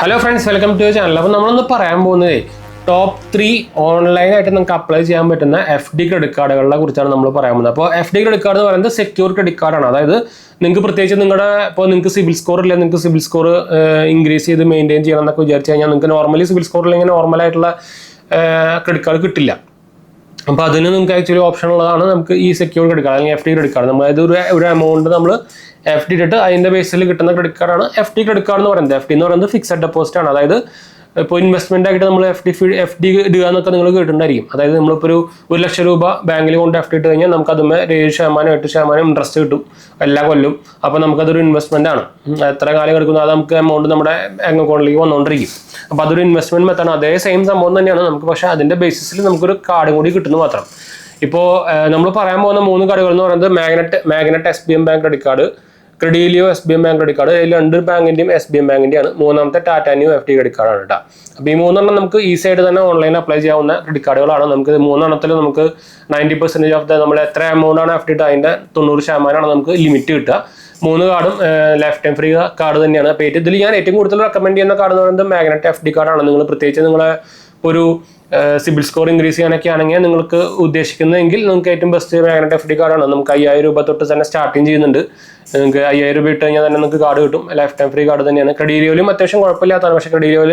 Hello friends, welcome to channel. അപ്പോൾ നമ്മളൊന്ന് പറയാൻ പോകുന്നത് ടോപ്പ് 3 ഓൺലൈനായിട്ട് നമുക്ക് അപ്ലൈ ചെയ്യാൻ പറ്റുന്ന FD ക്രെഡിറ്റ് കാർഡുകളെ കുറിച്ചാണ് നമ്മൾ പറയാൻ പോകുന്നത്. അപ്പോൾ FD ക്രെഡിറ്റ് കാർഡ് എന്ന് പറയുന്നത് സെക്യൂർ ക്രെഡിറ്റ് കാർഡാണ്. അതായത് നിങ്ങൾക്ക് പ്രത്യേകിച്ച് നിങ്ങൾക്ക് സിബിൽ സ്കോർ ഇല്ല, നിങ്ങൾക്ക് സിബിൽ സ്കോർ ഇൻക്രീസ് ചെയ്ത് മെയിൻറ്റെയിൻ ചെയ്യണം എന്നൊക്കെ വിചാരിച്ചു കഴിഞ്ഞാൽ നിങ്ങൾക്ക് നോർമലി സിബിൽ സ്കോർ ഇല്ലെങ്കിൽ നോർമലായിട്ടുള്ള ക്രെഡിറ്റ് കാർഡ് കിട്ടില്ല. അപ്പോൾ അതിന് നിങ്ങൾക്ക് ആക്ച്വലി ഓപ്ഷൻ ഉള്ളതാണ് നമുക്ക് ഈ സെക്യൂർ ക്രെഡിറ്റ് കാർഡ് അല്ലെങ്കിൽ FD ക്രെഡിറ്റ് കാർഡ്. അതായത് ഒരു എമൗണ്ട് നമ്മൾ FD ഇട്ടിട്ട് അതിൻ്റെ ബേസിൽ കിട്ടുന്ന ക്രെഡിറ്റ് കാർഡാണ് FD ക്രെഡിറ്റ് കാർഡ് എന്ന് പറയുന്നത്. FD എന്ന് പറയുന്നത് ഫിക്സഡ് ഡെപ്പോസിറ്റ് ആണ്. അതായത് ഇപ്പോൾ ഇൻവെസ്റ്റ്മെന്റ് ആയിട്ട് നമ്മൾ FD ഇടുക എന്നൊക്കെ നിങ്ങൾ കേട്ടിട്ടുണ്ടായിരിക്കും. അതായത് നമ്മളിപ്പോൾ ഒരു ലക്ഷം രൂപ ബാങ്കിൽ കൊണ്ട് FD ഇട്ട് കഴിഞ്ഞാൽ നമുക്ക് അതുമേ 7% 8% ഇൻട്രസ്റ്റ് കിട്ടും എല്ലാ കൊല്ലം. അപ്പോൾ നമുക്കതൊരു ഇൻവെസ്റ്റ്മെന്റ് ആണ്. എത്ര കാലം എടുക്കുന്നു അത് നമുക്ക് എമൗണ്ട് നമ്മുടെ ബാങ്ക് അക്കൗണ്ടിലേക്ക് വന്നുകൊണ്ടിരിക്കും. അപ്പോൾ അതൊരു ഇൻവെസ്റ്റ്മെന്റ് മെത്തേഡ്. അതേ സെയിം സംഭവം തന്നെയാണ് നമുക്ക്, പക്ഷേ അതിന്റെ ബേസിസിൽ നമുക്കൊരു കാർഡും കൂടി കിട്ടുന്നു മാത്രം. ഇപ്പോൾ നമ്മൾ പറയാൻ പോകുന്ന 3 കാർഡുകൾ എന്ന് പറയുന്നത് magnet SBM bank credit card, Credilio SBM bank credit card. അതിൽ 2 ബാങ്കിന്റെയും SBM ബാങ്കിന്റെയാണ്. മൂന്നാമത്തെ ടാറ്റ ന്യൂ FD ക്രെഡിറ്റ് കാർഡാണ് കേട്ടോ. അപ്പോൾ ഈ 3 നമുക്ക് ഈസി ആയിട്ട് തന്നെ ഓൺലൈനിൽ അപ്ലൈ ചെയ്യാവുന്ന ക്രെഡിറ്റ് കാർഡുകളാണ്. നമുക്ക് 3 നമുക്ക് 90% ഓഫ് നമ്മൾ എത്ര എമൗണ്ട് ആണ് FD ഇട്ട് അതിന്റെ 90% നമുക്ക് ലിമിറ്റ് കിട്ടുക. 3 കാർഡും ലൈഫ് ടൈം ഫ്രീ കാർഡ് തന്നെയാണ്. അപ്പോൾ ഇതിൽ ഞാൻ ഏറ്റവും കൂടുതൽ റെക്കമെൻഡ് ചെയ്യുന്ന കാർഡ് എന്ന് പറയുന്നത് മാഗ്നറ്റ് FD കാർഡാണ്. നിങ്ങൾ പ്രത്യേകിച്ച് നിങ്ങളെ ഒരു സിബിൽ സ്കോർ ഇൻക്രീസ് ചെയ്യാനൊക്കെ ആണെങ്കിൽ നിങ്ങൾക്ക് ഉദ്ദേശിക്കുന്നതെങ്കിൽ നിങ്ങൾക്ക് ഏറ്റവും ബെസ്റ്റ് മാഗ്നറ്റ് FD കാർഡാണ്. നമുക്ക് 5000 രൂപ തൊട്ട് തന്നെ സ്റ്റാർട്ടിങ് ചെയ്യുന്നുണ്ട്. നിങ്ങൾക്ക് 5000 രൂപ ഇട്ട് കഴിഞ്ഞാൽ തന്നെ നിങ്ങൾക്ക് കാർഡ് കിട്ടും. ലൈഫ് ടൈം ഫ്രീ കാർഡ് തന്നെയാണ്. ക്രെഡീലിയോയിലും അത്യാവശ്യം കുഴപ്പമില്ലാത്തതാണ്. പക്ഷേ ക്രെഡീലിയോയിൽ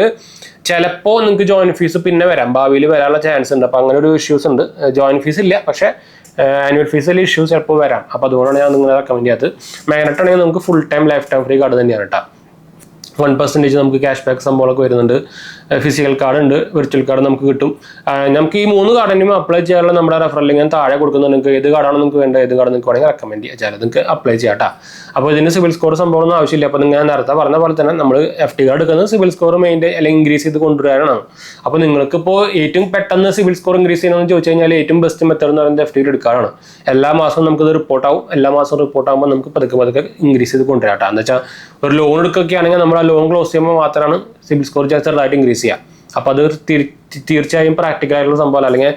ചിലപ്പോൾ നിങ്ങൾക്ക് ജോയിൻ ഫീസ് പിന്നെ വരാം, ഭാവിയിൽ വരാനുള്ള ചാൻസ് ഉണ്ട്. അപ്പോൾ അങ്ങനെ ഒരു ഇഷ്യൂസ് ഉണ്ട്. ജോയിൻ ഫീസ് ഇല്ല, പക്ഷേ ആനുവൽ ഫീസിൽ ഇഷ്യൂസ് ചിലപ്പോൾ വരാം. അപ്പോൾ അതുകൊണ്ടാണ് ഞാൻ നിങ്ങളെ റെക്കമെൻഡ് ചെയ്യാത്തത്. മാഗ്നറ്റ് ആണെങ്കിൽ നമുക്ക് full time life time free card തന്നെയാണ് കേട്ടോ. 1% നമുക്ക് ക്യാഷ് ബാക്ക് സംഭവങ്ങളൊക്കെ വരുന്നുണ്ട്. ഫിസിക്കൽ കാർഡ് ഉണ്ട്, വിർച്വൽ കാർഡ് നമുക്ക് കിട്ടും. നമുക്ക് ഈ 3 കാർഡിനും അപ്ലൈ ചെയ്യാനുള്ള നമ്മുടെ റെഫറൽ ഞാൻ താഴെ കൊടുക്കുന്നത്. നിങ്ങൾക്ക് ഏത് കാർഡാണ് നിങ്ങൾക്ക് വേണ്ടത്, ഏത് കാർഡ് നിങ്ങൾക്ക് വേണമെങ്കിൽ റെക്കമെൻഡ് ചെയ്യാം, നിങ്ങൾക്ക് അപ്ലൈ ചെയ്യാം കേട്ടോ. അപ്പോൾ ഇതിന് സിബിൽ സ്കോർ സംഭവമൊന്നും ആവശ്യമില്ല. അപ്പോൾ നിങ്ങൾ നേരത്തെ പറഞ്ഞ പോലെ തന്നെ നമ്മൾ FD കാർഡ് എടുക്കുന്നത് സിബിൽ സ്കോർ മെയിൻറ്റെയിൻ അല്ലെങ്കിൽ ഇൻക്രീസ് ചെയ്ത് കൊണ്ടുവരാനാണ്. അപ്പോൾ നിങ്ങൾക്ക് ഇപ്പോൾ ഏറ്റവും പെട്ടെന്ന് സിബിൽ സ്കോർ ഇൻക്രീസ് ചെയ്യണമെന്ന് ചോദിച്ചു കഴിഞ്ഞാൽ ഏറ്റവും ബെസ്റ്റ് മെത്തേഡ് എന്ന് പറയുന്നത് FD ക്രെഡിറ്റ് കാർഡാണ്. എല്ലാ മാസവും നമുക്കിത് റിപ്പോർട്ടാവും. എല്ലാ മാസവും റിപ്പോർട്ടാകുമ്പോൾ നമുക്ക് പതുക്കെ ഇൻക്രീസ് ചെയ്ത് കൊണ്ടുവരാം കേട്ടോ. എന്ന് വെച്ചാൽ ഒരു ലോൺ എടുക്കുകയാണെങ്കിൽ നമ്മൾ ആ ലോൺ ക്ലോസ് ചെയ്യുമ്പോൾ മാത്രമാണ് സിബിൽ സ്കോർ ചെറുതായിട്ട് ഇൻക്രീസ് ചെയ്യുക. അപ്പോൾ അത് തീർച്ചയായും പ്രാക്ടിക്കൽ ആയിട്ടുള്ള സംഭവമല്ല, അല്ലെങ്കിൽ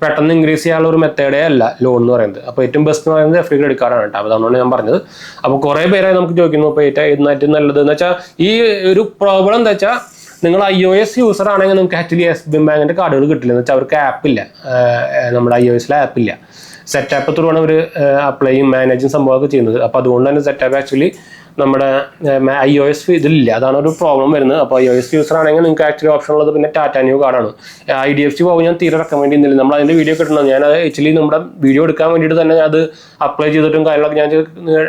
പെട്ടെന്ന് ഇൻക്രീസ് ചെയ്യാനുള്ള ഒരു മെത്തേഡേ അല്ല ലോൺ എന്ന് പറയുന്നത്. അപ്പോൾ ഏറ്റവും ബെസ്റ്റ് എന്ന് പറയുന്നത് FD ക്രെഡിറ്റ് കാർഡാണ് കേട്ടോ. അപ്പോൾ അതുകൊണ്ടാണ് ഞാൻ പറഞ്ഞത്. അപ്പോൾ കുറേ പേരായി നമുക്ക് ചോദിക്കുന്നു ഇപ്പോൾ ഏറ്റവും നല്ലത് എന്ന് വെച്ചാൽ ഈ ഒരു പ്രോബ്ലം എന്താ വെച്ചാൽ നിങ്ങൾ iOS യൂസർ ആണെങ്കിൽ നിങ്ങൾക്ക് ആക്ച്വലി SBM ബാങ്കിന്റെ കാർഡുകൾ കിട്ടില്ല. എന്ന് വെച്ചാൽ അവർക്ക് ആപ്പില്ല, നമ്മുടെ iOSലെ ആപ്പില്ല. സെറ്റ് ആപ്പ് ത്രൂ ആണ് അവർ അപ്ലൈയും മാനേജും സംഭവമൊക്കെ ചെയ്യുന്നത്. അപ്പോൾ അതുകൊണ്ട് തന്നെ സെറ്റ് ആപ്പ് ആക്ച്വലി നമ്മുടെ iOS ഇതിലില്ല. അതാണ് ഒരു പ്രോബ്ലം വരുന്നത്. അപ്പോൾ iOS യൂസർ ആണെങ്കിൽ നിങ്ങൾക്ക് ആക്ച്വലി ഓപ്ഷൻ ഉള്ളത് പിന്നെ ടാറ്റ ന്യൂ കാർഡാണ്. IDFC പോകും ഞാൻ തീരെ റെക്കമെൻഡ് ചെയ്യുന്നില്ല. നമ്മൾ അതിൻ്റെ വീഡിയോ കിട്ടണം. ഞാൻ ആക്ച്വലി നമ്മുടെ വീഡിയോ എടുക്കാൻ വേണ്ടിയിട്ട് തന്നെ അത് അപ്ലൈ ചെയ്തിട്ടും കാര്യങ്ങളൊക്കെ ഞാൻ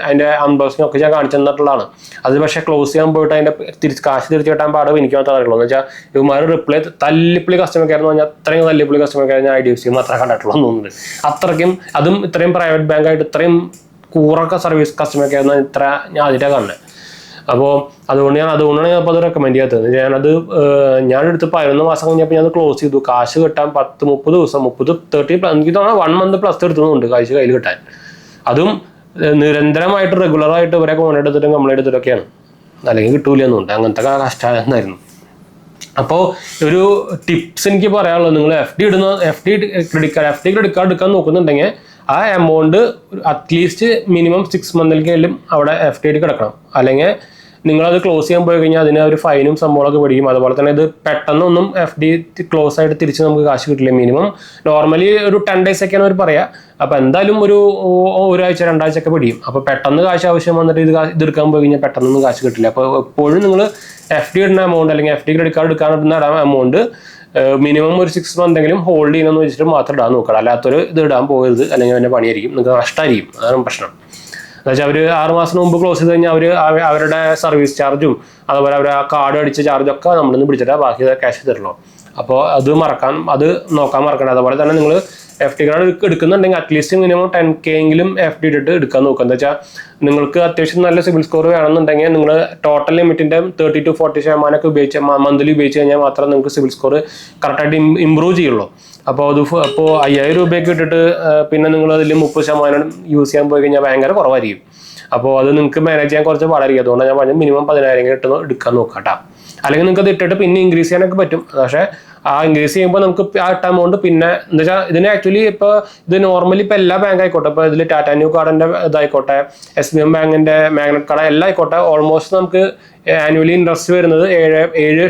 അതിൻ്റെ അൺബോക്സിംഗ് ഒക്കെ ഞാൻ കാണിച്ചു തന്നിട്ടുള്ളതാണ്. അത് പക്ഷേ ക്ലോസ് ചെയ്യാൻ പോയിട്ട് അതിൻ്റെ കാശ് തിരിച്ചു കിട്ടാൻ പാടും എനിക്ക് മാത്രമേ അറിയുള്ളൂ. എന്ന് വെച്ചാൽ ഇവന്മാർ റിപ്ലൈ തല്ലിപ്പുള്ളി കസ്റ്റമർ കെയർ എന്ന് പറഞ്ഞാൽ അത്രയും തല്ലിപ്പുള്ളി കസ്റ്റമർ കെയർ ഞാൻ IDFC മാത്രമേ കണ്ടിട്ടുള്ളൂ തോന്നുന്നത്. അത്രയ്ക്കും അതും ഇത്രയും പ്രൈവറ്റ് ബാങ്കായിട്ട് ഇത്രയും കൂറൊക്കെ സർവീസ് കസ്റ്റമർ കെയർ ഇത്ര ഞാൻ ആദ്യമായിട്ടാണ് കാണുന്നത്. അപ്പോൾ അതുകൊണ്ടാണ് ഞാൻ അപ്പോൾ അത് റെക്കമെൻഡ് ചെയ്യാത്തത്. ഞാനെടുത്ത് 11 മാസം കഴിഞ്ഞപ്പോൾ ഞാൻ ക്ലോസ് ചെയ്തു. കാശ് കിട്ടാൻ 10-30 ദിവസം 30-30 എനിക്ക് തോന്നുന്നു 1 month പ്ലസ് എടുത്തുന്നുണ്ട് കാശ് കയ്യിൽ കിട്ടാൻ. അതും നിരന്തരമായിട്ട് റെഗുലറായിട്ട് ഇവരെ കോൺടാക്ട് എടുത്തിട്ടും കംപ്ലൈൻറ്റ് എടുത്തിട്ടൊക്കെയാണ്, അല്ലെങ്കിൽ കിട്ടൂല എന്നുണ്ട്. അങ്ങനത്തെ കഷ്ടമായിരുന്നു. അപ്പോൾ ഒരു ടിപ്സ് എനിക്ക് പറയാനുള്ളത്, നിങ്ങൾ FD ക്രെഡിറ്റ് കാർഡ് എടുക്കാൻ നോക്കുന്നുണ്ടെങ്കിൽ ആ എമൗണ്ട് അറ്റ്ലീസ്റ്റ് മിനിമം 6 monthിലേക്കെങ്കിലും അവിടെ FD കിടക്കണം. അല്ലെങ്കിൽ നിങ്ങളത് ക്ലോസ് ചെയ്യാൻ പോയി കഴിഞ്ഞാൽ അതിന് ഒരു ഫൈനും സംഭവങ്ങളൊക്കെ പിടിക്കും. അതുപോലെ തന്നെ ഇത് പെട്ടെന്നൊന്നും FD ക്ലോസ് ആയിട്ട് തിരിച്ച് നമുക്ക് കാശ് കിട്ടില്ല. മിനിമം നോർമലി ഒരു 10 days ഒക്കെയാണ് അവർ പറയുക. അപ്പോൾ എന്തായാലും ഒരു ഒരാഴ്ച 2 ആഴ്ചയൊക്കെ പിടിക്കും. അപ്പോൾ പെട്ടെന്ന് കാശ് ആവശ്യം വന്നിട്ട് ഇതെടുക്കാൻ പോയി കഴിഞ്ഞാൽ പെട്ടെന്നൊന്നും കാശ് കിട്ടില്ല. അപ്പോൾ എപ്പോഴും നിങ്ങൾ FD ഇടുന്ന എമൗണ്ട് അല്ലെങ്കിൽ FD ക്രെഡിറ്റ് കാർഡ് എടുക്കാനിടുന്ന എമൗണ്ട് മിനിമം ഒരു 6 month എങ്കിലും ഹോൾഡ് ചെയ്യണമെന്ന് വെച്ചിട്ട് മാത്രം ഇടാൻ നോക്കണം. അല്ലാത്തൊരു ഇത് ഇടാൻ പോകരുത്, അല്ലെങ്കിൽ അതിൻ്റെ പണിയായിരിക്കും, നിങ്ങൾക്ക് നഷ്ടമായിരിക്കും. അതാണ് പ്രശ്നം. എന്നുവെച്ചാൽ അവർ 6 മാസം മുമ്പ് ക്ലോസ് ചെയ്ത് കഴിഞ്ഞാൽ അവരുടെ സർവീസ് ചാർജും അതുപോലെ അവർ ആ കാർഡ് അടിച്ച ചാർജൊക്കെ നമ്മളിന്ന് പിടിച്ചിട്ട് ബാക്കി ക്യാഷ് തരുള്ളൂ. അപ്പോൾ അത് നോക്കാൻ മറക്കണം. അതുപോലെ തന്നെ നിങ്ങൾ FD കാർഡ് എടുക്കുന്നുണ്ടെങ്കിൽ അറ്റ്ലീസ്റ്റ് മിനിമം 10K എങ്കിലും FD ഇട്ടിട്ട് എടുക്കാൻ നോക്കുക. എന്താ വെച്ചാൽ നിങ്ങൾക്ക് അത്യാവശ്യം നല്ല സിബിൽ സ്കോർ വേണമെന്നുണ്ടെങ്കിൽ നിങ്ങൾ ടോട്ടൽ ലിമിറ്റിൻ്റെ 30-40% ഉപയോഗിച്ച് മന്ത്ലി ഉപയോഗിച്ച് കഴിഞ്ഞാൽ മാത്രം നിങ്ങൾക്ക് സിബിൽ സ്കോർ കറക്റ്റായിട്ട് ഇമ്പ്രൂവ് ചെയ്യുള്ളൂ. അപ്പോൾ 5000 രൂപയൊക്കെ ഇട്ടിട്ട് പിന്നെ നിങ്ങൾ അതിൽ 30% യൂസ് ചെയ്യാൻ പോയി കഴിഞ്ഞാൽ ഭയങ്കര കുറവായിരിക്കും. അപ്പോൾ അത് നിങ്ങൾക്ക് മാനേജ് ചെയ്യാൻ കുറച്ച് പാടായിരിക്കും. അതുകൊണ്ടാണ് ഞാൻ പറഞ്ഞത് മിനിമം 10,000 എടുക്കാൻ നോക്കാം കേട്ടോ. അല്ലെങ്കിൽ നിങ്ങൾക്ക് അത് ഇട്ടിട്ട് പിന്നെ ഇൻക്രീസ് ചെയ്യാനൊക്കെ പറ്റും. പക്ഷേ ആ ഇൻക്രീസ് ചെയ്യുമ്പോൾ നമുക്ക് ആ ഇട്ട എമൗണ്ട് പിന്നെ എന്താ വെച്ചാൽ ഇതിന് ആക്ച്വലി ഇപ്പോൾ ഇത് നോർമലി ഇപ്പോൾ എല്ലാ ബാങ്ക് ആയിക്കോട്ടെ, ഇപ്പോൾ ഇതിൽ ടാറ്റ ന്യൂ കാർഡിൻ്റെ ഇതായിക്കോട്ടെ, SBM ബാങ്കിൻ്റെ മാഗ്നറ്റ് കാർഡ് എല്ലാം ആയിക്കോട്ടെ, ഓൾമോസ്റ്റ് നമുക്ക് ആനുവലി ഇൻട്രസ്റ്റ് വരുന്നത്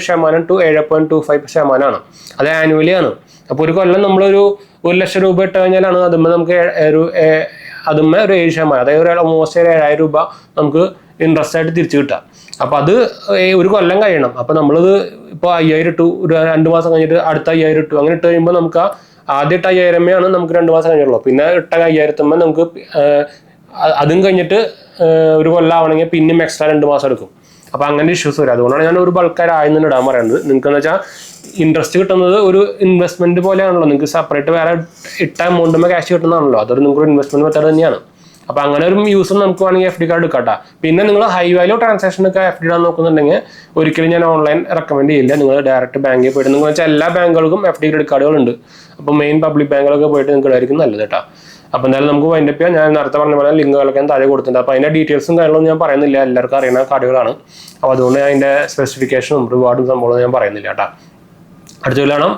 7% to 7.25% അത് ആനുവലി ആണ്. അപ്പോൾ ഒരു കൊല്ലം നമ്മളൊരു 1,00,000 രൂപ ഇട്ട് കഴിഞ്ഞാലാണ് അതുമ്മേ നമുക്ക് ഒരു 7%, അതായത് ഒരു ഓൾമോസ്റ്റ് 7,000 രൂപ നമുക്ക് ഇൻട്രസ്റ്റ് ആയിട്ട് തിരിച്ചു കിട്ടുക. അപ്പോൾ അത് ഒരു കൊല്ലം കഴിയണം. അപ്പോൾ നമ്മളിത് ഇപ്പോൾ 5,000 ഇട്ടു, ഒരു 2 മാസം കഴിഞ്ഞിട്ട് അടുത്ത 5,000 ഇട്ടു, അങ്ങനെ ഇട്ട് കഴിയുമ്പോൾ നമുക്ക് ആദ്യം ഇട്ട 5,000 നമുക്ക് 2 മാസം കഴിഞ്ഞുള്ളൂ. പിന്നെ ഇട്ട 5,000 നമുക്ക് അതും കഴിഞ്ഞിട്ട് ഒരു കൊല്ലം ആവണമെങ്കിൽ പിന്നെയും എക്സ്ട്രാ 2 മാസം എടുക്കും. അപ്പോൾ അങ്ങനെ ഇഷ്യൂസ് വരും. അതുകൊണ്ടാണ് ഞാൻ ഒരു ബൾക്കായിട്ട് ആദ്യം തന്നെ ഇടാൻ പറയുന്നത്. നിങ്ങൾക്ക് എന്ന് വെച്ചാൽ ഇൻട്രസ്റ്റ് കിട്ടുന്നത് ഒരു ഇൻവെസ്റ്റ്മെന്റ് പോലെയാണല്ലോ. നിങ്ങൾക്ക് സെപ്പറേറ്റ് വേറെ ഇട്ട എമൗണ്ടുമ്പോൾ ക്യാഷ് കിട്ടുന്നതാണല്ലോ, അതൊരു നിങ്ങൾക്ക് ഇൻവെസ്റ്റ്മെന്റ് മെത്തേഡ് തന്നെയാണ്. അപ്പോൾ അങ്ങനെ ഒരു യൂസും നമുക്ക് വേണമെങ്കിൽ FD കാർഡ് എടുക്കട്ടെ. പിന്നെ നിങ്ങൾ ഹൈ വാല്യൂ ട്രാൻസാക്ഷനൊക്കെ FD ഇടാൻ നോക്കുന്നുണ്ടെങ്കിൽ ഒരിക്കലും ഞാൻ ഓൺലൈൻ റെക്കമെൻഡ് ചെയ്യില്ല. നിങ്ങൾ ഡയറക്റ്റ് ബാങ്കിൽ പോയിട്ട്, നിങ്ങൾ വെച്ചാൽ എല്ലാ ബാങ്കുകൾക്കും FD ക്രെഡിറ്റ് കാർഡുകളുണ്ട്. അപ്പോൾ മെയിൻ പബ്ലിക് ബാങ്കുകളൊക്കെ പോയിട്ട് നിങ്ങൾക്ക് ഇടായിരിക്കും നല്ലത് കേട്ടോ. അപ്പോൾ എന്തായാലും നമുക്ക് വൈൻഡപ്പ് ചെയ്യാം. ഞാൻ നേരത്തെ പറഞ്ഞ പോലെ ലിങ്കുകളൊക്കെ ഞാൻ താഴെ കൊടുത്തിട്ടുണ്ട്. അപ്പോൾ അതിൻ്റെ ഡീറ്റെയിൽസും കാര്യങ്ങളൊന്നും ഞാൻ പറയുന്നില്ല, എല്ലാവർക്കും അറിയുന്ന കാർഡുകളാണ്. അപ്പോൾ അതുകൊണ്ട് അതിൻ്റെ സ്പെസിഫിക്കേഷനും റിവാർഡും സംഭവം ഞാൻ പറയുന്നില്ല കേട്ടോ. അടുത്ത കാണാം.